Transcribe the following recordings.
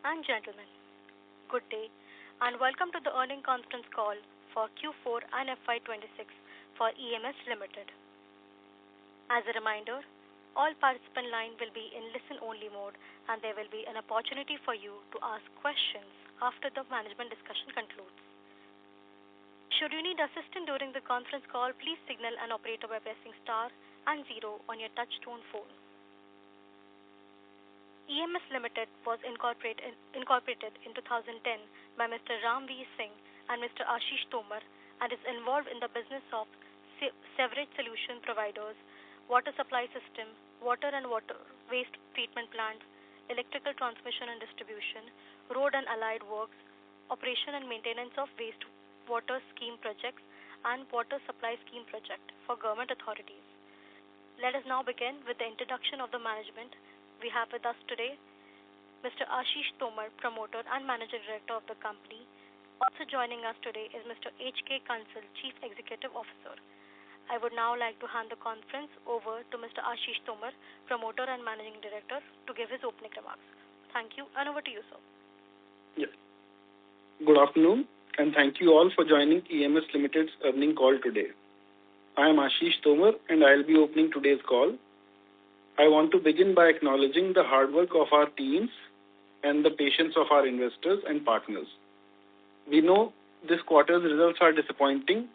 and gentlemen, good day and welcome to the earnings conference call for Q4 and FY26 for EMS Limited. As a reminder, all participant line will be in listen-only mode and there will be an opportunity for you to ask questions after the management discussion concludes. Should you need assistance during the conference call, please signal an operator by pressing star and 0 on your touch-tone phone. EMS Limited was incorporated in 2010 by Mr. Ram V. Singh and Mr. Ashish Tomar and is involved in the business of sewerage solution providers, water supply system, water and water waste treatment plants, electrical transmission and distribution, road and allied works, operation and maintenance of waste water scheme projects and water supply scheme project for government authorities. Let us now begin with the introduction of the management. We have with us today Mr. Ashish Tomar, promoter and managing director of the company. Also joining us today is Mr. H.K. Kansal, Chief Executive Officer. I would now like to hand the conference over to Mr. Ashish Tomar, promoter and managing director, to give his opening remarks. Thank you, and over to you, sir. Yeah. Good afternoon, and thank you all for joining EMS Limited's earnings call today. I am Ashish Tomar, and I will be opening today's call. I want to begin by acknowledging the hard work of our teams and the patience of our investors and partners. We know this quarter's results are disappointing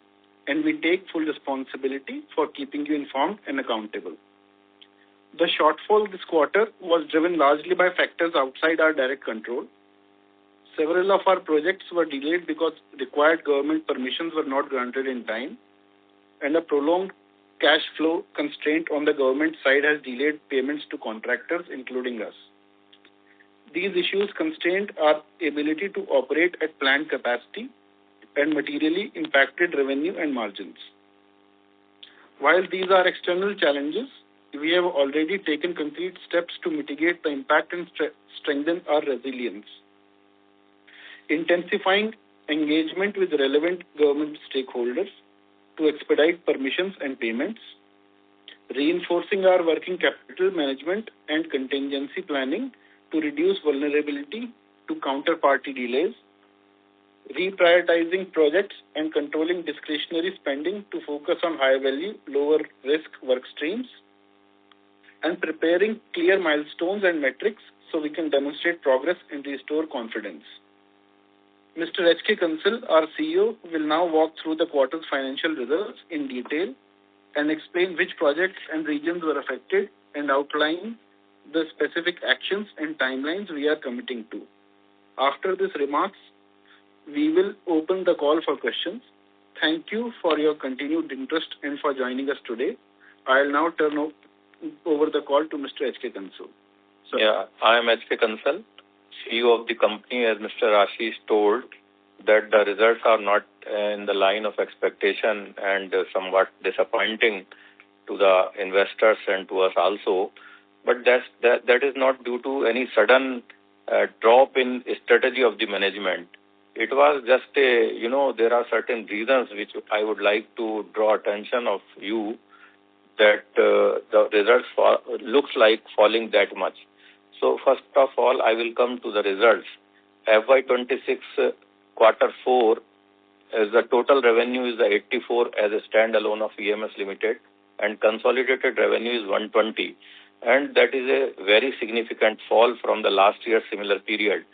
and we take full responsibility for keeping you informed and accountable. The shortfall this quarter was driven largely by factors outside our direct control. Several of our projects were delayed because required government permissions were not granted in time, and a prolonged cash flow constraint on the government side has delayed payments to contractors, including us. These issues constrained our ability to operate at planned capacity and materially impacted revenue and margins. While these are external challenges, we have already taken concrete steps to mitigate the impact and strengthen our resilience. Intensifying engagement with relevant government stakeholders to expedite permissions and payments, reinforcing our working capital management and contingency planning to reduce vulnerability to counterparty delays, reprioritizing projects and controlling discretionary spending to focus on high-value, lower-risk work streams, and preparing clear milestones and metrics so we can demonstrate progress and restore confidence. Mr. H.K. Kansal, our CEO, will now walk through the quarter's financial results in detail and explain which projects and regions were affected and outline the specific actions and timelines we are committing to. After these remarks, we will open the call for questions. Thank you for your continued interest and for joining us today. I will now turn over the call to Mr. H.K. Kansal. Yeah, I am H.K. Kansal, CEO of the company. As Mr. Ashish told, that the results are not in the line of expectation and somewhat disappointing to the investors and to us also. But that is not due to any sudden drop in strategy of the management. It was just there are certain reasons which I would like to draw attention of you that the results looks like falling that much. So first of all, I will come to the results. FY26 Q4 is the total revenue is the 84 as a standalone of EMS Limited, and consolidated revenue is 120, and that is a very significant fall from the last year's similar period.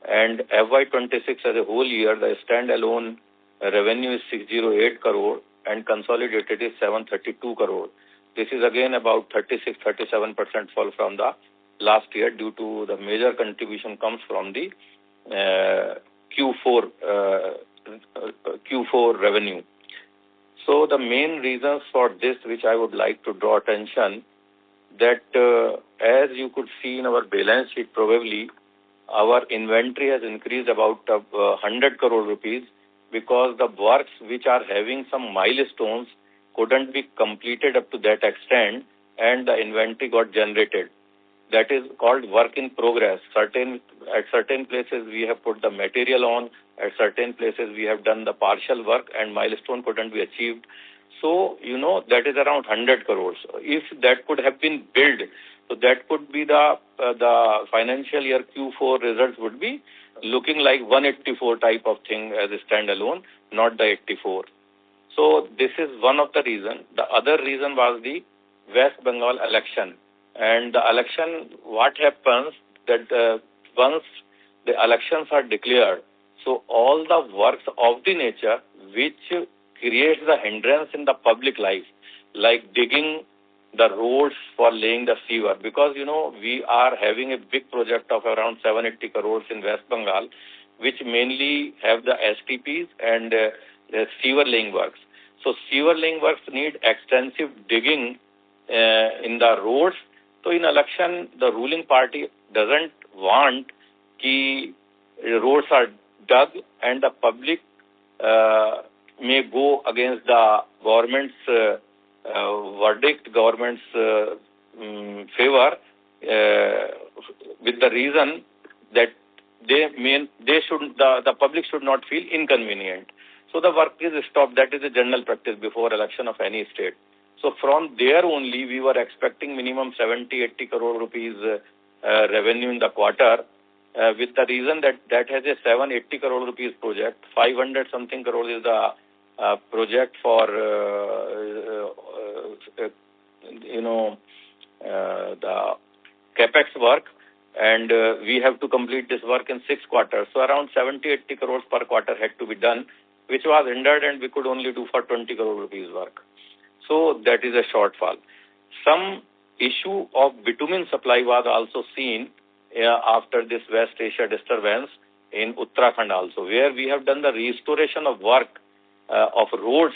And FY26 as a whole year, the standalone revenue is 608 crore and consolidated is 732 crore. This is again about 36-37% fall from the last year due to the major contribution comes from the Q4 revenue. So the main reasons for this which I would like to draw attention that as you could see in our balance sheet, probably our inventory has increased about 100 crore rupees because the works which are having some milestones couldn't be completed up to that extent and the inventory got generated. That is called work in progress. At certain places we have put the material on, at certain places we have done the partial work and milestone couldn't be achieved. So, that is around 100 crores. If that could have been billed, So that could be the financial year Q4 results would be looking like 184 type of thing as a standalone, not the 84. So this is one of the reason. The other reason was the West Bengal election. And the election, what happens that once the elections are declared, so all the works of the nature which creates the hindrance in the public life, like digging the roads for laying the sewer, because we are having a big project of around 780 crores in West Bengal, which mainly have the STPs and the sewer laying works. So sewer laying works need extensive digging in the roads. So in election, the ruling party doesn't want that roads are dug and the public may go against the government's verdict, government's favor, with the reason that the public should not feel inconvenient. So the work is stopped. That is a general practice before election of any state. So from there only we were expecting minimum 70-80 crore rupees revenue in the quarter, with the reason that has a 780 crore rupees project, 500 something crore is the project for the capex work, and we have to complete this work in 6 quarters. So around 70-80 crores per quarter had to be done, which was hindered, and we could only do for 20 crore rupees work. So that is a shortfall. Some issue of bitumen supply was also seen after this West Asia disturbance in Uttarakhand also, where we have done the restoration of work of roads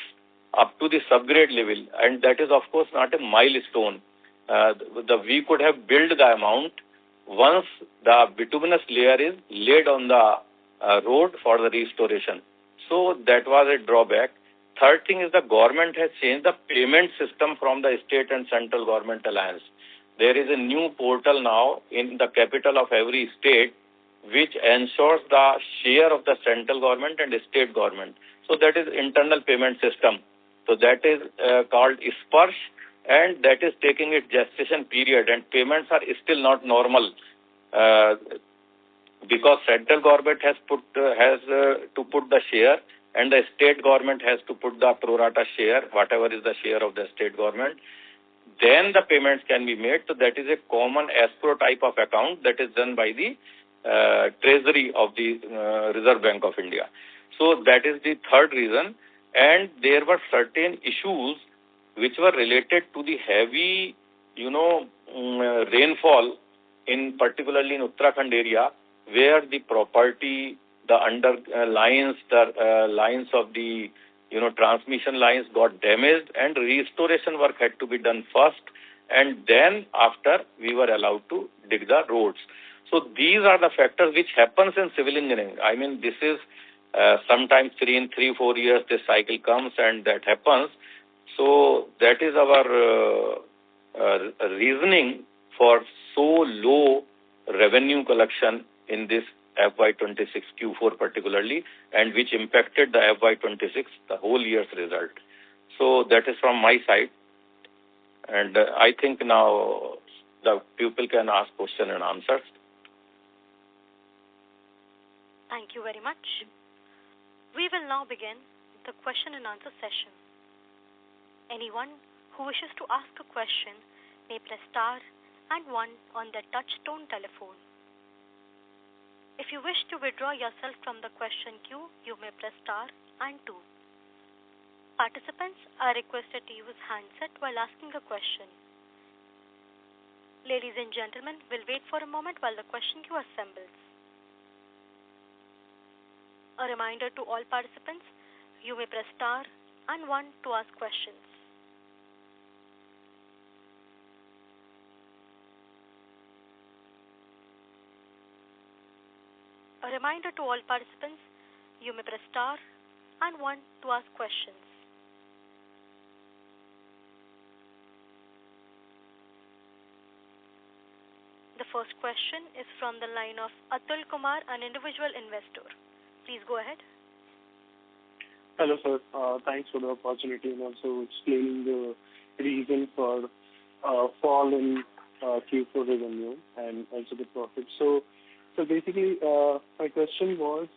up to the subgrade level, and that is of course not a milestone. We could have billed the amount once the bituminous layer is laid on the road for the restoration. So that was a drawback. Third thing is the government has changed the payment system from the state and central government alliance. There is a new portal now in the capital of every state which ensures the share of the central government and the state government. So that is internal payment system. So that is called Sparsh, and that is taking its gestation period, and payments are still not normal because central government has to put the share, and the state government has to put the pro rata share, whatever is the share of the state government. Then the payments can be made. So that is a common escrow type of account that is done by the treasury of the Reserve Bank of India. So that is the third reason. And there were certain issues which were related to the heavy, rainfall, particularly in Uttarakhand area, where the property, the lines of the transmission lines got damaged, and restoration work had to be done first, and then after we were allowed to dig the roads. So these are the factors which happens in civil engineering. I mean, this is sometimes 3-4 years this cycle comes and that happens. So that is our reasoning for so low revenue collection in this FY26 Q4 particularly, and which impacted the FY26, the whole year's result. So that is from my side. And I think now the people can ask question and answers. Thank you very much. We will now begin the question and answer session. Anyone who wishes to ask a question may press star and 1 on their touch-tone telephone. If you wish to withdraw yourself from the question queue, you may press star and 2. Participants are requested to use handset while asking a question. Ladies and gentlemen, we'll wait for a moment while the question queue assembles. A reminder to all participants, you may press star and 1 to ask questions. A reminder to all participants, you may press star and 1 to ask questions. The first question is from the line of Atul Kumar, an individual investor. Please go ahead. Hello, sir. Thanks for the opportunity and also explaining the reason for fall in Q4 revenue and also the profit. So basically, my question was,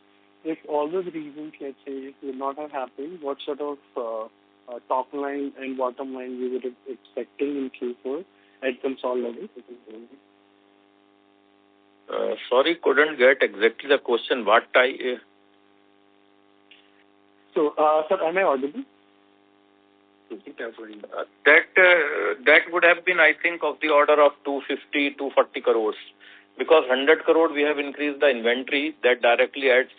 if all those reasons, let's say, would not have happened, what sort of top line and bottom line we were expecting in Q4 at consolidated level? Sorry, couldn't get exactly the question. What I... So, sir, am I audible? That would have been, I think, of the order of 250, 240 crores. Because 100 crore we have increased the inventory, that directly adds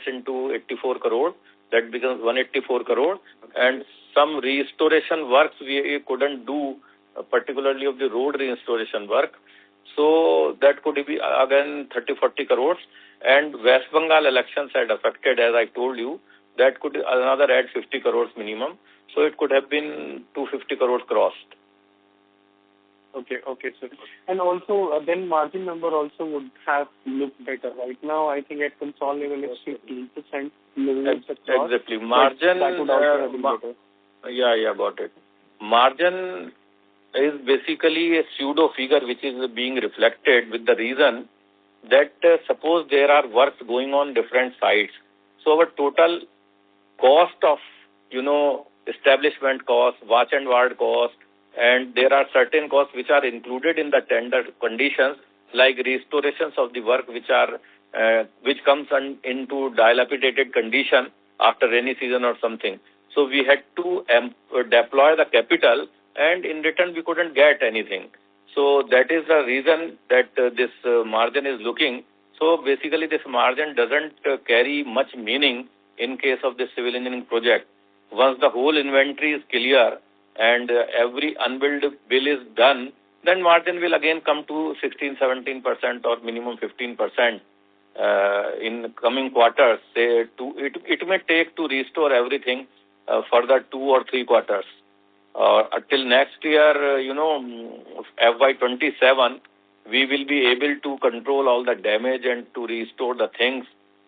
into 84 crore. That becomes 184 crore. And some restoration works we couldn't do, particularly of the road restoration work. So that could be again 30-40 crores. And West Bengal elections had affected, as I told you, that could another add 50 crores minimum. So it could have been 250 crores crossed. Okay, sir. And also, then margin number also would have looked better. Right now, I think at consolidated level it's 15% level. Exactly. Margin, that would also have been better. Yeah, got it. Margin is basically a pseudo figure which is being reflected with the reason that suppose there are works going on different sites. So our total cost of, establishment cost, watch and ward cost, and there are certain costs which are included in the tender conditions, like restorations of the work which comes into dilapidated condition after rainy season or something. So we had to deploy the capital, and in return we couldn't get anything. So that is the reason that this margin is looking. So basically this margin doesn't carry much meaning in case of the civil engineering project. Once the whole inventory is clear and every unbilled bill is done, then margin will again come to 16-17% or minimum 15% in coming quarters. It may take to restore everything further 2 or 3 quarters. Until next year, FY27, we will be able to control all the damage and to restore the things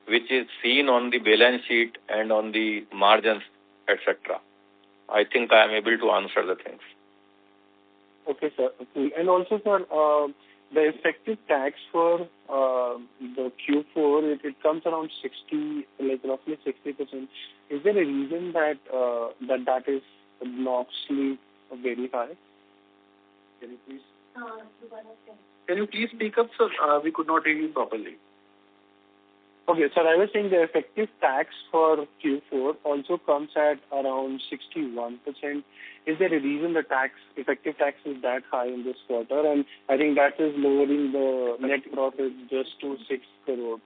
which is seen on the balance sheet and on the margins, etc. I think I am able to answer the things. Okay, sir. Okay. And also, sir, the effective tax for the Q4, it comes around 60, like roughly 60%. Is there a reason that that is obnoxiously very high? Can you please speak up, sir? We could not hear you properly. Okay, sir, I was saying the effective tax for Q4 also comes at around 61%. Is there a reason the effective tax is that high in this quarter? And I think that is lowering the net profit just to 6 crore.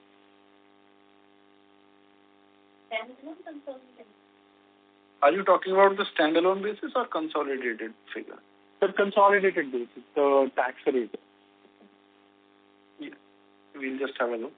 Are you talking about the standalone basis or consolidated figure? The consolidated basis, the tax rate. Yeah, we'll just have a look.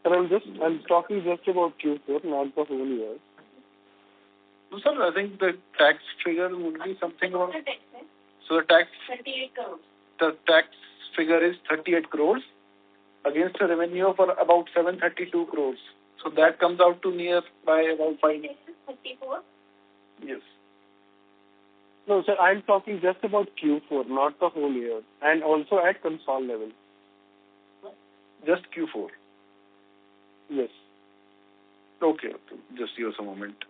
Sir, I'm talking just about Q4, not the whole year. No, sir, I think the tax figure would be something about... So the tax... 38 crores. The tax figure is 38 crores against a revenue of about 732 crores. So that comes out to near by about 5... 34? Yes. No, sir, I'm talking just about Q4, not the whole year. And also at console level. Just Q4? Yes. Okay. Just give us a moment.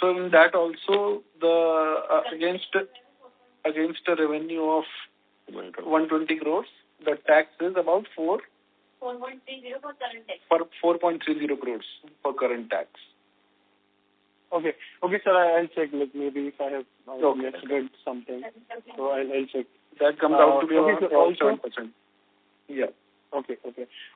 So in that also, the against a revenue of 120 crores, the tax is about 4.30 for current tax. For 4.30 crores for current tax. Okay, sir, I'll check. Like maybe if I have read something, so I'll check. That comes out to be about 7%. Yeah. Okay.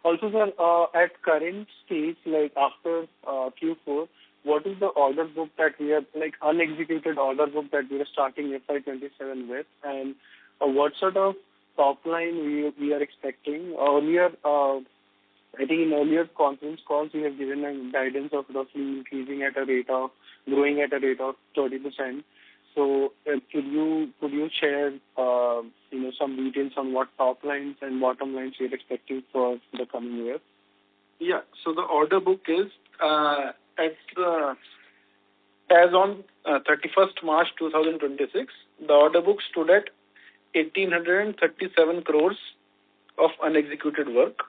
Also, sir, at current stage, like after Q4, what is the order book that we have, like unexecuted order book that we are starting FY27 with, and what sort of top line we are expecting? Earlier, I think in earlier conference calls, we have given a guidance of roughly growing at a rate of 30%. So, could you share some details on what top lines and bottom lines you're expecting for the coming year? Yeah. So the order book is as on 31st March 2026, the order book stood at 1,837 crores of unexecuted work.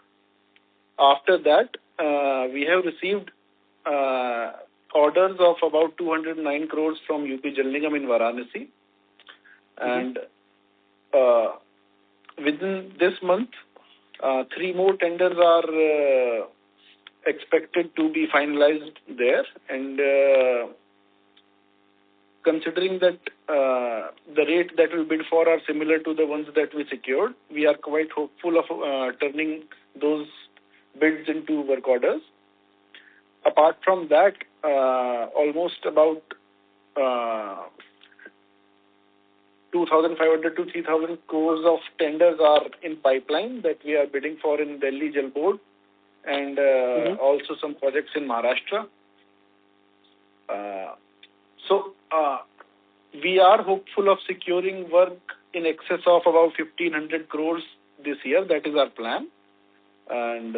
After that, we have received orders of about 209 crores from UP Jal Nigam in Varanasi. And within this month, 3 more tenders are expected to be finalized there. And considering that the rate that we bid for are similar to the ones that we secured, we are quite hopeful of turning those bids into work orders. Apart from that, almost about 2,500 to 3,000 crores of tenders are in pipeline that we are bidding for in Delhi Jal Board and also some projects in Maharashtra. So we are hopeful of securing work in excess of about 1,500 crores this year. That is our plan. And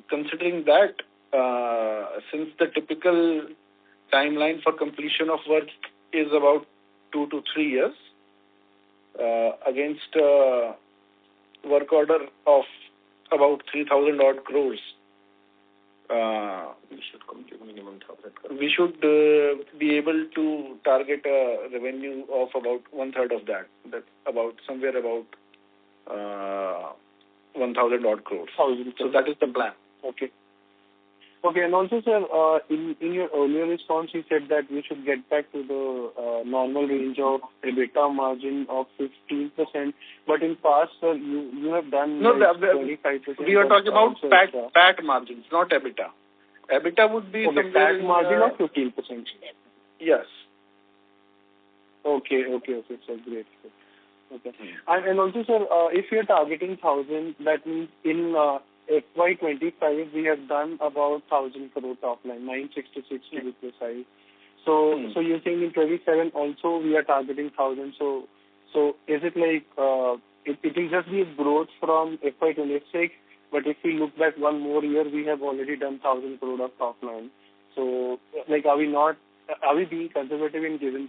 considering that, since the typical timeline for completion of work is about 2 to 3 years, against work order of about 3,000 odd crores, we should be able to target a revenue of about 1/3 of that. That's about somewhere about 1,000 odd crores. So that is the plan. Okay. And also, sir, in your earlier response, you said that we should get back to the normal range of EBITDA margin of 15%. But in past, sir, you have done 25%. We are talking about PAT margins, not EBITDA. EBITDA would be PAT margin of 15%. Yes. Okay. So great. Okay. And also, sir, if you're targeting 1,000, that means in FY25, we have done about 1,000 crore top line, 966 to be precise. So you're saying in 27 also we are targeting 1,000. So is it like it will just be a growth from FY26? But if we look back one more year, we have already done 1,000 crore of top line. So like, are we being conservative in giving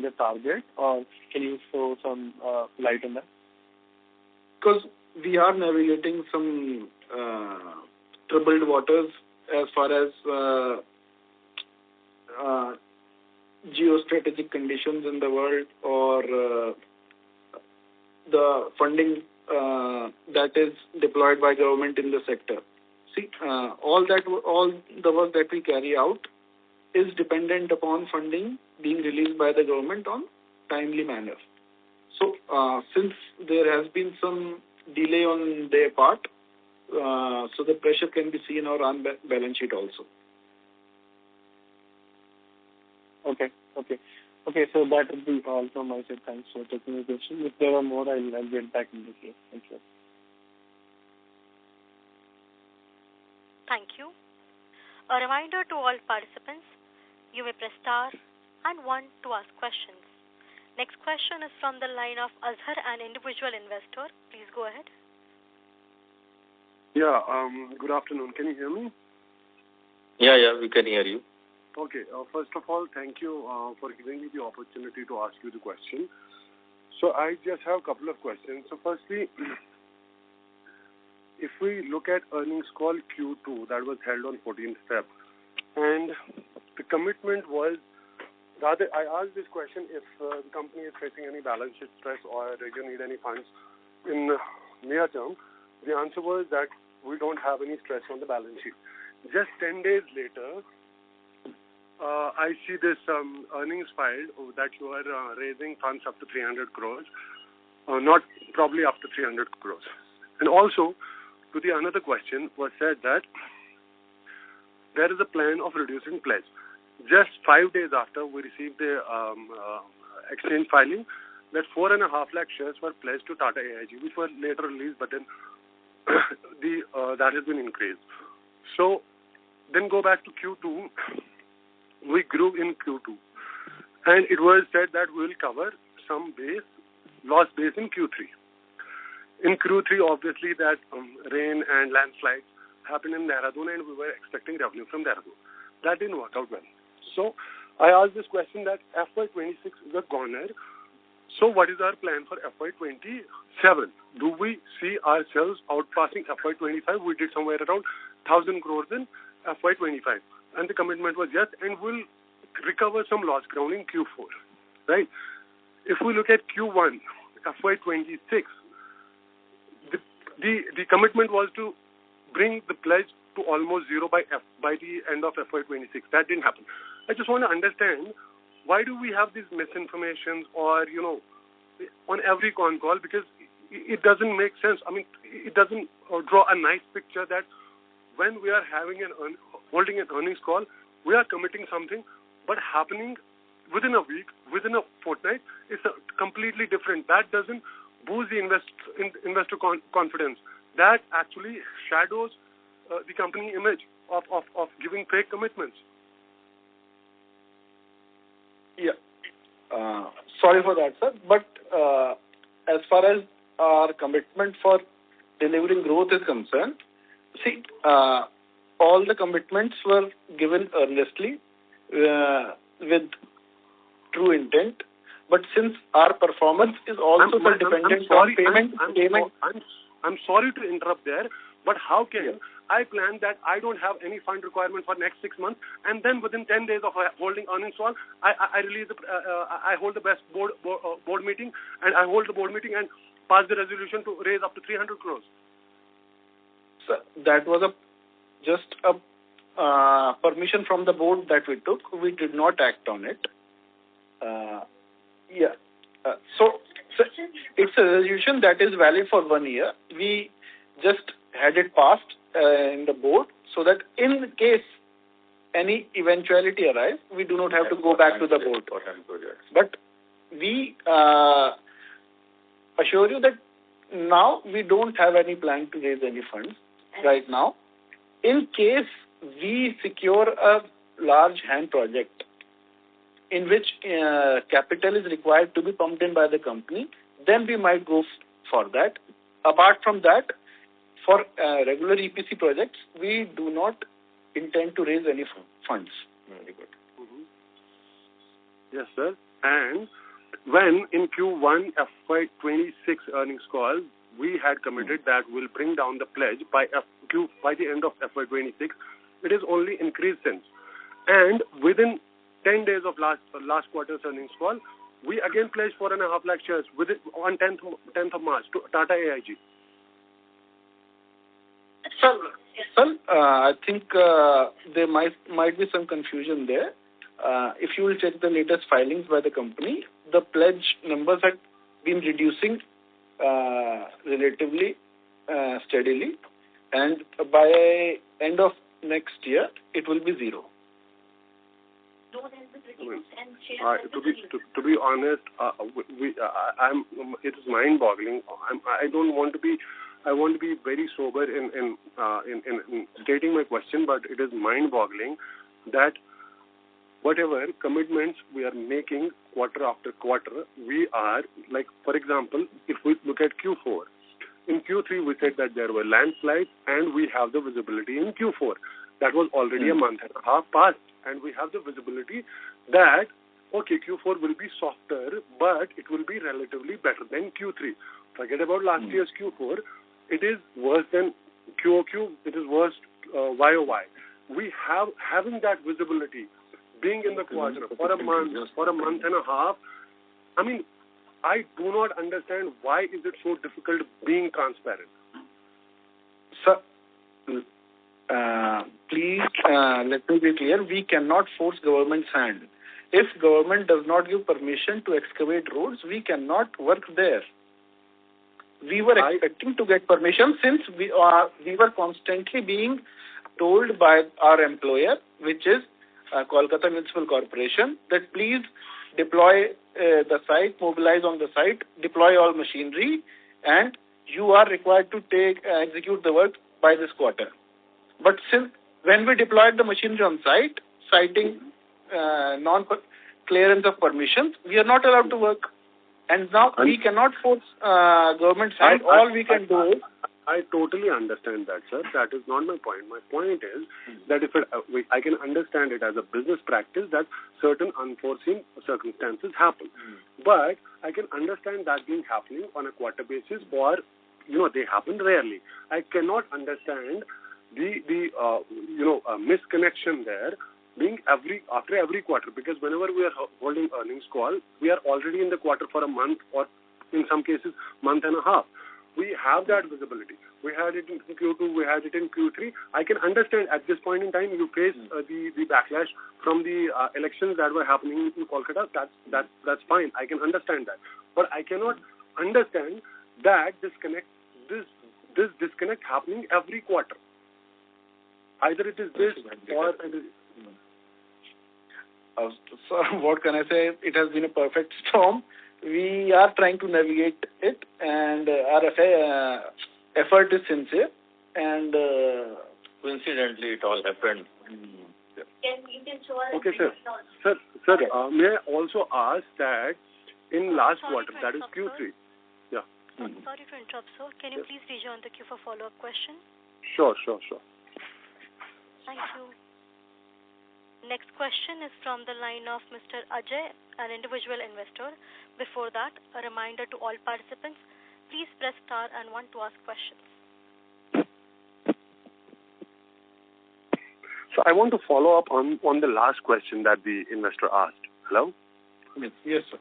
the target, or can you throw some light on that? Because we are navigating some troubled waters as far as geostrategic conditions in the world or the funding that is deployed by government in the sector. See, all the work that we carry out is dependent upon funding being released by the government on timely manner. So, since there has been some delay on their part, so the pressure can be seen on balance sheet also. Okay. So that would be all from my side. Thanks for taking the question. If there are more, I'll get back in the queue. Thank you. Thank you. A reminder to all participants, you may press star and 1 to ask questions. Next question is from the line of Azhar, an individual investor. Please go ahead. Yeah, good afternoon. Can you hear me? Yeah, we can hear you. Okay. First of all, thank you for giving me the opportunity to ask you the question. So I just have a couple of questions. So firstly, if we look at earnings call Q2 that was held on 14th Feb, and the commitment was, rather I asked this question if the company is facing any balance sheet stress or you need any funds in near term. The answer was that we don't have any stress on the balance sheet. Just 10 days later, I see this earnings filed that you are raising funds up to 300 crores, not probably up to 300 crores. And also, to the another question was said that there is a plan of reducing pledge. Just 5 days after we received the exchange filing, that 4.5 lakh shares were pledged to Tata AIG, which were later released, but then that has been increased. So then go back to Q2. We grew in Q2, and it was said that we will cover some lost base in Q3. In Q3, obviously, that rain and landslides happened in Dehradun, and we were expecting revenue from Dehradun. That didn't work out well. So I asked this question that FY26 is a goner. So what is our plan for FY27? Do we see ourselves outpassing FY25? We did somewhere around 1,000 crores in FY25. And the commitment was yes, and we'll recover some lost ground in Q4. Right? If we look at Q1, FY26, the commitment was to bring the pledge to almost zero by the end of FY26. That didn't happen. I just want to understand, why do we have these misinformations or, on every con call? Because it doesn't make sense. I mean, it doesn't draw a nice picture that when we are holding an earnings call, we are committing something, but happening within a week, within a fortnight, is completely different. That doesn't boost the investor confidence. That actually shadows the company image of giving fake commitments. Yeah. Sorry for that, sir. But as far as our commitment for delivering growth is concerned, see, all the commitments were given earnestly with true intent. But since our performance is also dependent on payment, I'm sorry to interrupt there, but how can I plan that I don't have any fund requirement for next 6 months, and then within 10 days of holding earnings call, I release I hold the best board meeting, and I hold the board meeting and pass the resolution to raise up to 300 crores. So that was just a permission from the board that we took. We did not act on it. So it's a resolution that is valid for 1 year. We just had it passed in the board so that in case any eventuality arrives, we do not have to go back to the board. But we assure you that now we don't have any plan to raise any funds right now. In case we secure a large HAM project in which capital is required to be pumped in by the company, then we might go for that. Apart from that, for regular EPC projects, we do not intend to raise any funds. Very good. Mm-hmm. Yes, sir. And when in Q1 FY26 earnings call, we had committed that we'll bring down the pledge by the end of FY26, it is only increased since. And within 10 days of last quarter's earnings call, we again pledged 4.5 lakh shares on 10th of March to Tata AIG. Sir, I think there might be some confusion there. If you will check the latest filings by the company, the pledge numbers have been reducing relatively steadily, and by end of next year, it will be zero. To be honest, it is mind-boggling. I want to be very sober in stating my question, but it is mind-boggling that whatever commitments we are making quarter after quarter, we are, like, for example, if we look at Q4, in Q3 we said that there were landslides and we have the visibility in Q4. That was already a month and a half past, and we have the visibility that, okay, Q4 will be softer, but it will be relatively better than Q3. Forget about last year's Q4. It is worse than QOQ. It is worse YOY. We having that visibility, being in the quarter for a month and a half. I mean, I do not understand why is it so difficult being transparent. Sir, please let me be clear. We cannot force government's hand. If government does not give permission to excavate roads, we cannot work there. We were expecting to get permission since we were constantly being told by our employer, which is Kolkata Municipal Corporation, that please deploy the site, mobilize on the site, deploy all machinery, and you are required to execute the work by this quarter. But since when we deployed the machinery on site, citing non-clearance of permissions, we are not allowed to work. And now we cannot force government side. All we can do is... I totally understand that, sir. That is not my point. My point is that I can understand it as a business practice that certain unforeseen circumstances happen. But I can understand that being happening on a quarter basis, or they happen rarely. I cannot understand the misconnection there being after every quarter, because whenever we are holding earnings call, we are already in the quarter for a month, or in some cases month and a half. We have that visibility. We had it in Q2, we had it in Q3. I can understand at this point in time you face the backlash from the elections that were happening in Kolkata. That's fine. I can understand that. But I cannot understand that this disconnect happening every quarter. Either it is this or it is... So what can I say? It has been a perfect storm. We are trying to navigate it, and our effort is sincere. And coincidentally, it all happened. Okay, sir. Sir, may I also ask that in last quarter, that is Q3. Yeah. Sorry to interrupt, sir. Can you please rejoin the queue for follow-up question? Sure. Thank you. Next question is from the line of Mr. Ajay, an individual investor. Before that, a reminder to all participants, please press star and 1 to ask questions. So I want to follow up on the last question that the investor asked. Hello? Yes, sir.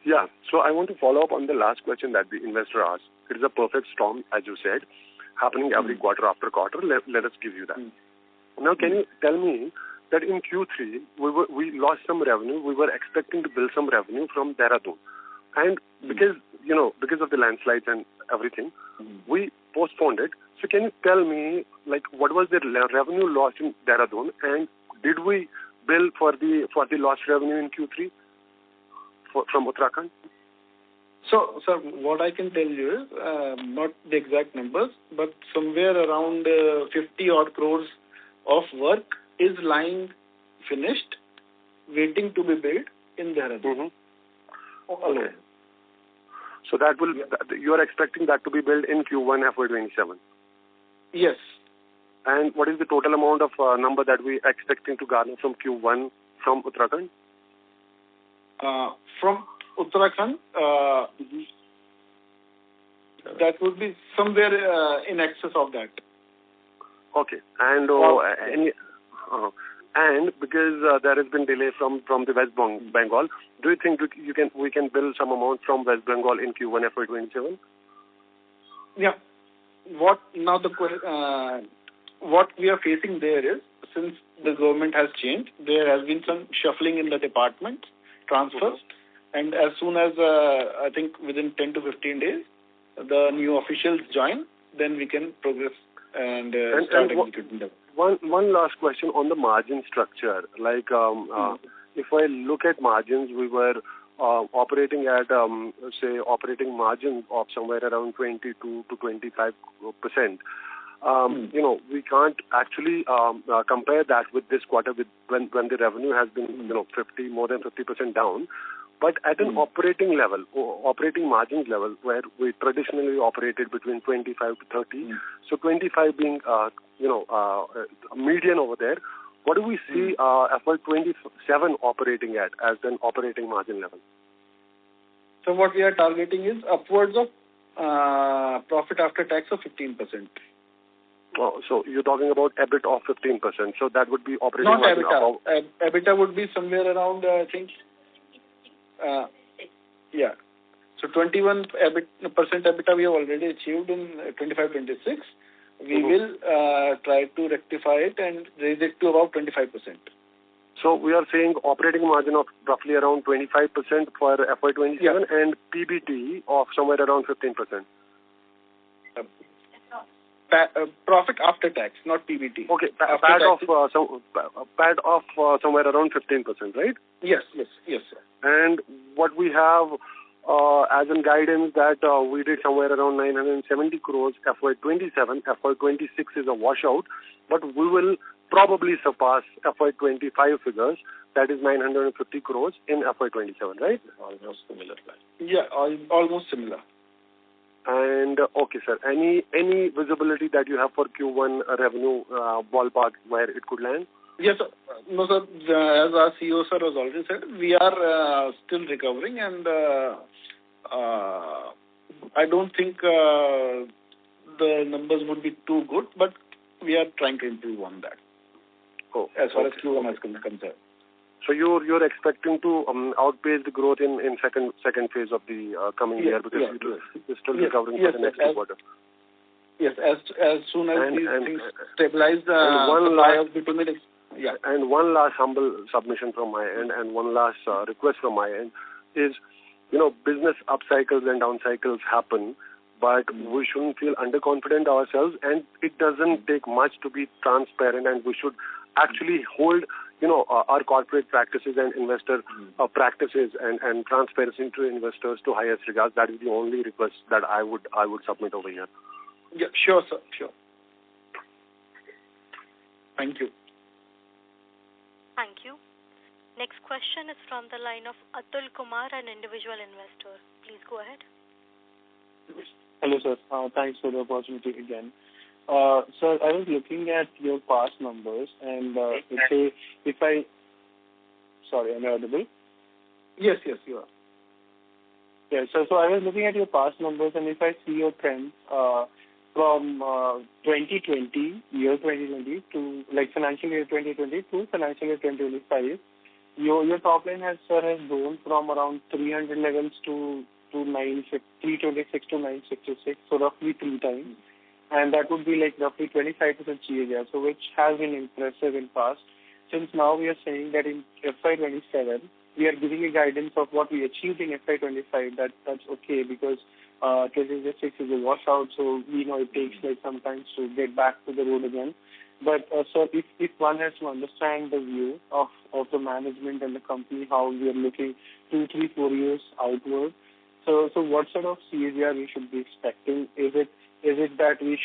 Yeah, so I want to follow up on the last question that the investor asked. It is a perfect storm, as you said, happening every quarter after quarter. Let us give you that. Now, can you tell me that in Q3, we lost some revenue. We were expecting to build some revenue from Dehradun. And because of the landslides and everything, we postponed it. So can you tell me, what was the revenue lost in Dehradun, and did we bill for the lost revenue in Q3 from Uttarakhand? So, sir, what I can tell you is, not the exact numbers, but somewhere around 50 odd crores of work is lying finished, waiting to be built in Dehradun. Okay. So you are expecting that to be built in Q1 FY27? Yes. And what is the total amount of number that we are expecting to garner from Q1 from Uttarakhand? From Uttarakhand, that would be somewhere in excess of that. Okay. And and because there has been delay from the West Bengal, do you think we can bill some amount from West Bengal in Q1 FY27? Yeah. What we are facing there is, since the government has changed, there has been some shuffling in the department, transfers, and as soon as I think within 10 to 15 days, the new officials join, then we can progress and start executing them. One last question on the margin structure. If I look at margins, we were operating at, operating margin of somewhere around 22 to 25%. We can't actually compare that with this quarter when the revenue has been, more than 50% down. But at an operating level, operating margins level, where we traditionally operated between 25 to 30, so 25 being, median over there, what do we see FY27 operating at as an operating margin level? So what we are targeting is upwards of profit after tax of 15%. Oh, so you're talking about EBIT of 15%. So that would be operating not margin. Not EBITDA. EBITDA would be somewhere around, I think, yeah. So 21% EBITDA we have already achieved in 25-26. We will try to rectify it and raise it to about 25%. So we are saying operating margin of roughly around 25% for FY27 and PBT of somewhere around 15%. Profit after tax, not PBT. Okay, PAT of somewhere around 15%, right? Yes, sir. And what we have as in guidance that we did somewhere around 970 crores FY27. FY26 is a washout, but we will probably surpass FY25 figures, that is 950 crores in FY27, right? Almost similar. Yeah, almost similar. And okay, sir, any visibility that you have for Q1 revenue ballpark where it could land? Yes, sir. No, sir. As our CEO sir has already said, we are still recovering, and I don't think the numbers would be too good, but we are trying to improve on that. Oh, as far as Q1 is concerned. So you're expecting to outpace the growth in second phase of the coming year, because you're still recovering for the next quarter. Yes, as soon as these things stabilize, And one last humble submission from my end, and one last request from my end is, business up cycles and down cycles happen, but we shouldn't feel underconfident ourselves, and it doesn't take much to be transparent, and we should actually hold, our corporate practices and investor practices and transparency to investors to highest regards. That is the only request that I would submit over here. Yeah, sure, sir. Sure. Thank you. Thank you. Next question is from the line of Atul Kumar, an individual investor. Please go ahead. Hello, sir. Thanks for the opportunity again. Sir, I was looking at your past numbers, and sorry, am I audible? Yes, you are. Yeah, so I was looking at your past numbers, and if I see your trends from 2020 to financial year 2020 to financial year 2025, your top line has grown from around 300 levels to 326 to 966, so roughly 3 times. And that would be roughly 25% CAGR, so which has been impressive in past. Since now we are saying that in FY27, we are giving a guidance of what we achieved in FY25, that's okay, because 2026 is a washout, so we know it takes some time to get back to the road again. But so if one has to understand the view of the management and the company, how we are looking 2, 3, 4 years outward, so what sort of CAGR we should be expecting? Is it that we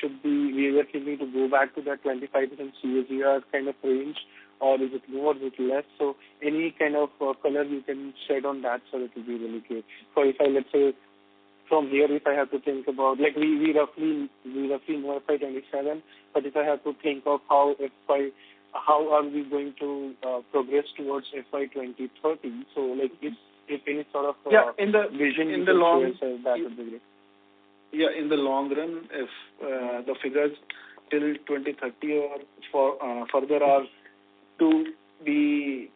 were thinking to go back to that 25% CAGR kind of range, or is it more, is it less? So any kind of color you can shed on that, so it will be really great. So if let's say, from here, if I have to think about, we roughly know FY27, but if I have to think of how are we going to progress towards FY2030, so if any sort of vision in the long, that would be great. Yeah, in the long run, if the figures till 2030 or further are to be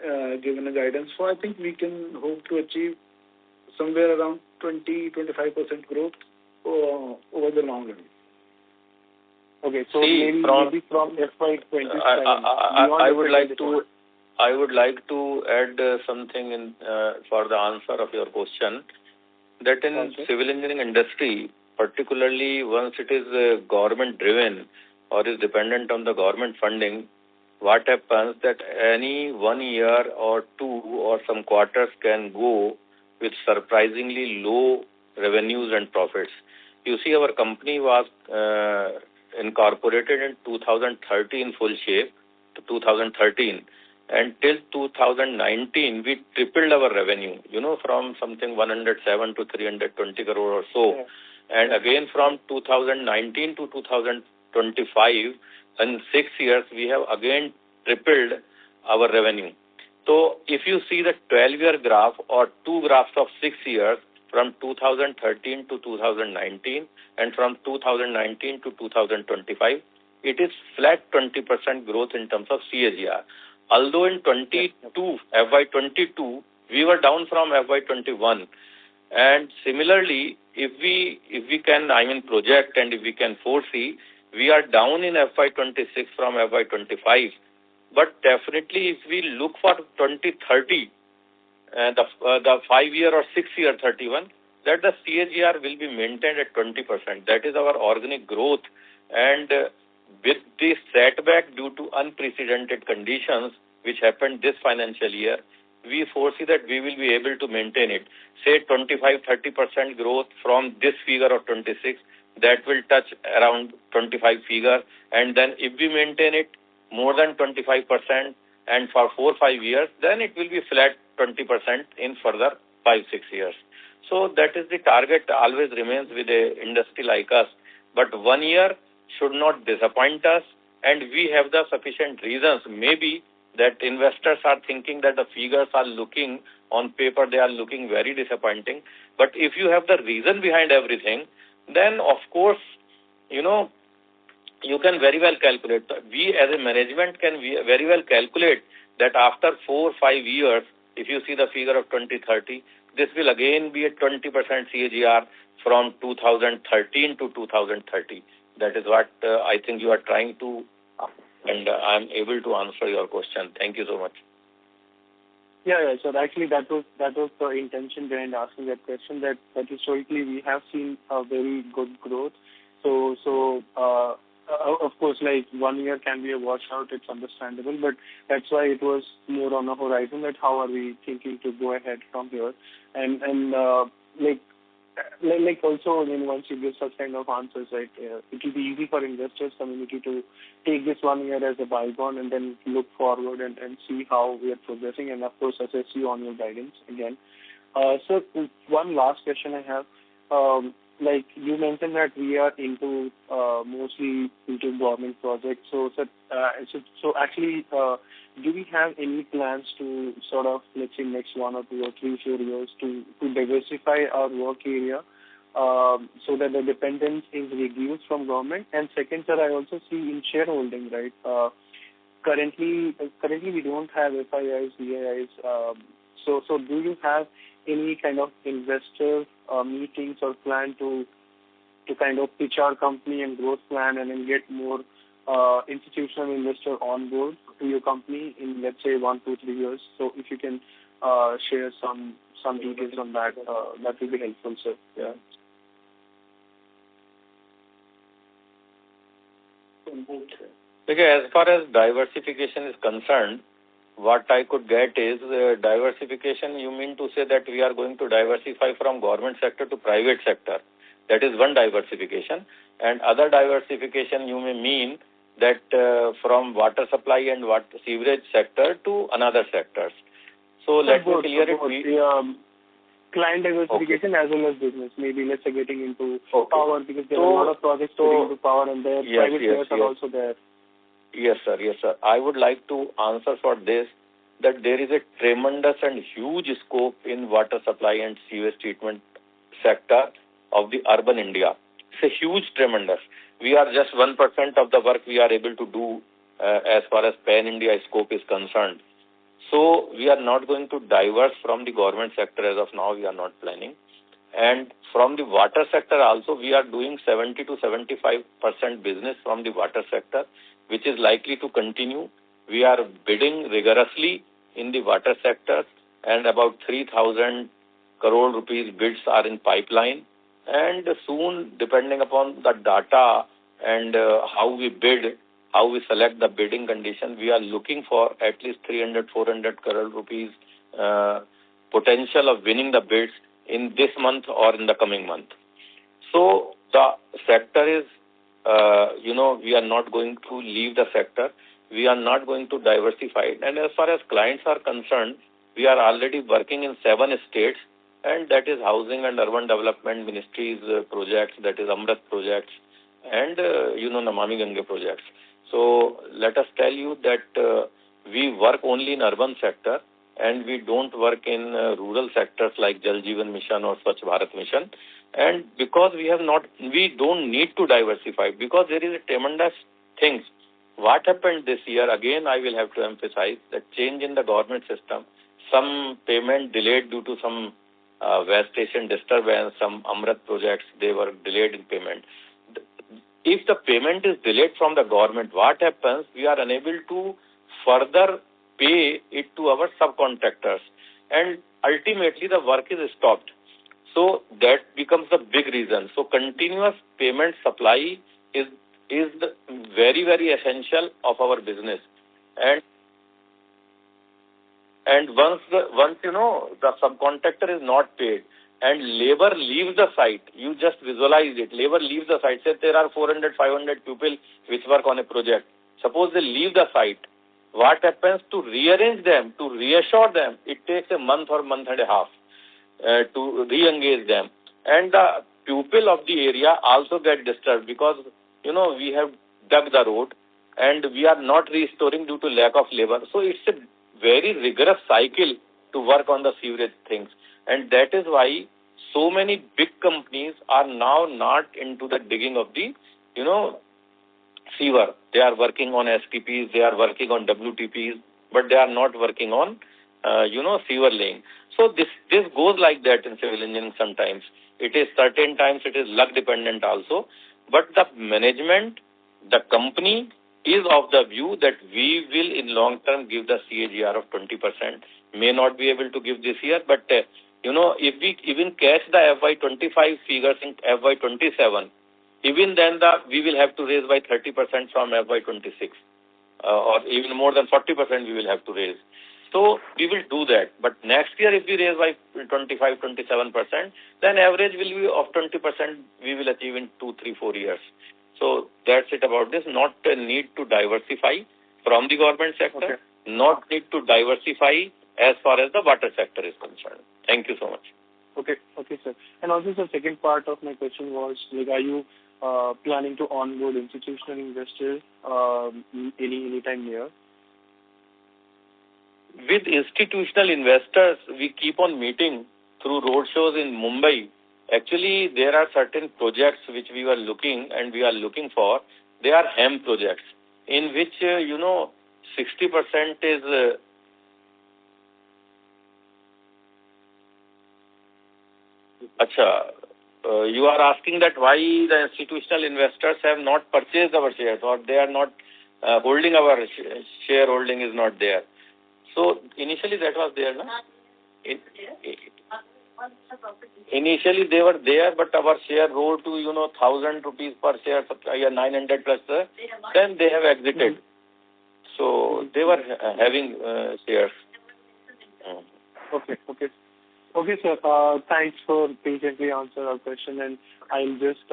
given a guidance for, I think we can hope to achieve somewhere around 20-25% growth over the long run. Okay, so maybe from FY27. I would like to add something in for the answer of your question. That in civil engineering industry, particularly once it is government driven or is dependent on the government funding, what happens that any 1 year or 2 or some quarters can go with surprisingly low revenues and profits. You see, our company was incorporated in 2013 full shape, to 2013. And till 2019, we tripled our revenue, from something 107 to 320 crore or so. Yeah. And again, from 2019 to 2025, in 6 years, we have again tripled our revenue. So if you see the 12-year graph or 2 graphs of 6 years, from 2013 to 2019 and from 2019 to 2025, it is flat 20% growth in terms of CAGR. Although in FY22, we were down from FY21. And similarly, if we can, project and if we can foresee, we are down in FY26 from FY25. But definitely, if we look for 2030, the 5-year or 6-year 31, that the CAGR will be maintained at 20%. That is our organic growth. And with this setback due to unprecedented conditions which happened this financial year, we foresee that we will be able to maintain it. Say 25-30% growth from this figure of 26, that will touch around 25 figure. And then if we maintain it more than 25% and for 4-5 years, then it will be flat 20% in further 5-6 years. So that is the target always remains with a industry like us. But 1 year should not disappoint us, and we have the sufficient reasons. Maybe that investors are thinking that the figures are looking on paper, they are looking very disappointing. But if you have the reason behind everything, then of course, you can very well calculate. We as a management can very well calculate that after 4-5 years, if you see the figure of 2030, this will again be a 20% CAGR from 2013 to 2030. That is what I think you are trying to, and I am able to answer your question. Thank you so much. Yeah. So actually, that was the intention behind asking that question. That historically we have seen a very good growth. So of course, like 1 year can be a washout. It's understandable, but that's why it was more on the horizon. That how are we thinking to go ahead from here, and like also, once you give such kind of answers, right, it will be easy for investors community to take this 1 year as a bygone and then look forward and see how we are progressing, and of course assess you on your guidance again. So one last question I have, like you mentioned that we are into mostly into government projects. So actually, do we have any plans to sort of, let's say, next 1 or 2 or 3, 4 years to diversify our work area so that the dependence is reduced from government? And second, sir, I also see in shareholding, right? Currently we don't have FIIs, VIIs. So do you have any kind of investor meetings or plan to kind of pitch our company and growth plan and then get more institutional investor on board to your company in, let's say, 1, 2, 3 years? So if you can share some details on that, that will be helpful, sir. Yeah. Okay, as far as diversification is concerned, what I could get is diversification. You mean to say that we are going to diversify from government sector to private sector. That is one diversification. And other diversification, you may mean that from water supply and sewerage sector to another sectors. So let me clear it. Client diversification as well as business. Maybe let's say getting into power, because there are a lot of projects getting into power and their private players are also there. Yes, sir. I would like to answer for this, that there is a tremendous and huge scope in water supply and sewage treatment sector of the urban India. It's a huge, tremendous. We are just 1% of the work we are able to do as far as pan-India scope is concerned. So we are not going to diverse from the government sector as of now. We are not planning. And from the water sector also, we are doing 70 to 75% business from the water sector, which is likely to continue. We are bidding rigorously in the water sector, and about 3,000 crore rupees bids are in pipeline. And soon, depending upon the data and how we bid, how we select the bidding condition, we are looking for at least 300-400 crore rupees potential of winning the bids in this month or in the coming month. So the sector is, we are not going to leave the sector. We are not going to diversify it. And as far as clients are concerned, we are already working in 7 states, and that is Housing and Urban Development Ministry's projects, that is Amrit projects, and, Namami Gange projects. So let us tell you that we work only in urban sector, and we don't work in rural sectors like Jal Jeevan Mission or Swachh Bharat Mission. And because we don't need to diversify, because there is a tremendous things. What happened this year, again, I will have to emphasize that change in the government system, some payment delayed due to some West Asian disturbance, some Amrit projects, they were delayed in payment. If the payment is delayed from the government, what happens? We are unable to further pay it to our subcontractors, and ultimately the work is stopped. So that becomes the big reason. So continuous payment supply is the very, very essential of our business. And once the subcontractor is not paid and labor leaves the site, you just visualize it. Labor leaves the site. Say there are 400, 500 people which work on a project. Suppose they leave the site. What happens to rearrange them, to reassure them? It takes a month or month and a half to re-engage them. And the people of the area also get disturbed because, we have dug the road and we are not restoring due to lack of labor. So it's a very rigorous cycle to work on the sewerage things. And that is why so many big companies are now not into the digging of the, sewer. They are working on STPs, they are working on WTPs, but they are not working on, sewer laying. So this goes like that in civil engineering sometimes. It is certain times it is luck dependent also. But the management, the company is of the view that we will in long term give the CAGR of 20%. May not be able to give this year, but if we even catch the FY25 figures in FY27, even then we will have to raise by 30% from FY26, or even more than 40% we will have to raise. So we will do that. But next year if we raise by 25-27%, then average will be of 20% we will achieve in 2, 3, 4 years. So that's it about this. Not a need to diversify from the government sector, not need to diversify as far as the water sector is concerned. Thank you so much. Okay, sir. And also the second part of my question was, are you planning to onboard institutional investors any time near? With institutional investors, we keep on meeting through roadshows in Mumbai. Actually, there are certain projects which we are looking for. They are HEM projects in which, 60% is... you are asking that why the institutional investors have not purchased our shares or they are not holding our shareholding is not there. So initially that was there, no? Initially they were there, but our share rose to 1,000 rupees per share, 900 plus. Then they have exited. So they were having shares. Okay, sir. Thanks for patiently answering our question, and I'll just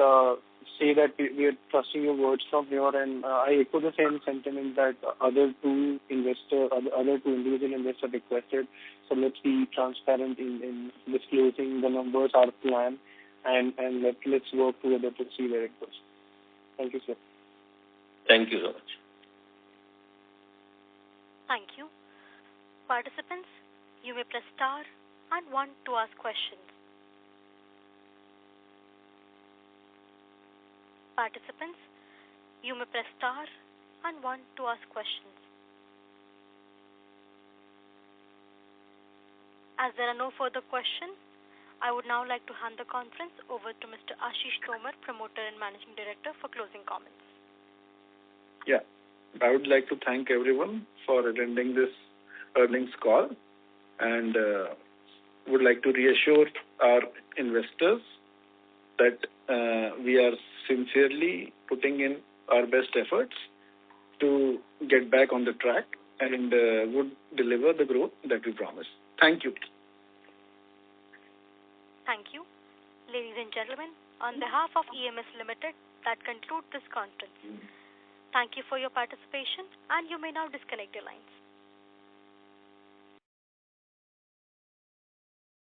say that we are trusting your words from here, and I echo the same sentiment that other two individual investors requested. So let's be transparent in disclosing the numbers, our plan, and let's work together to see where it goes. Thank you, sir. Thank you so much. Thank you. Participants, you may press star and 1 to ask questions. Participants, you may press star and 1 to ask questions. As there are no further questions, I would now like to hand the conference over to Mr. Ashish Tomar, Promoter and Managing Director, for closing comments. Yeah, I would like to thank everyone for attending this earnings call, and would like to reassure our investors that we are sincerely putting in our best efforts to get back on the track and would deliver the growth that we promised. Thank you. Thank you. Ladies and gentlemen, on behalf of EMS Limited, that concludes this conference. Thank you for your participation, and you may now disconnect your lines.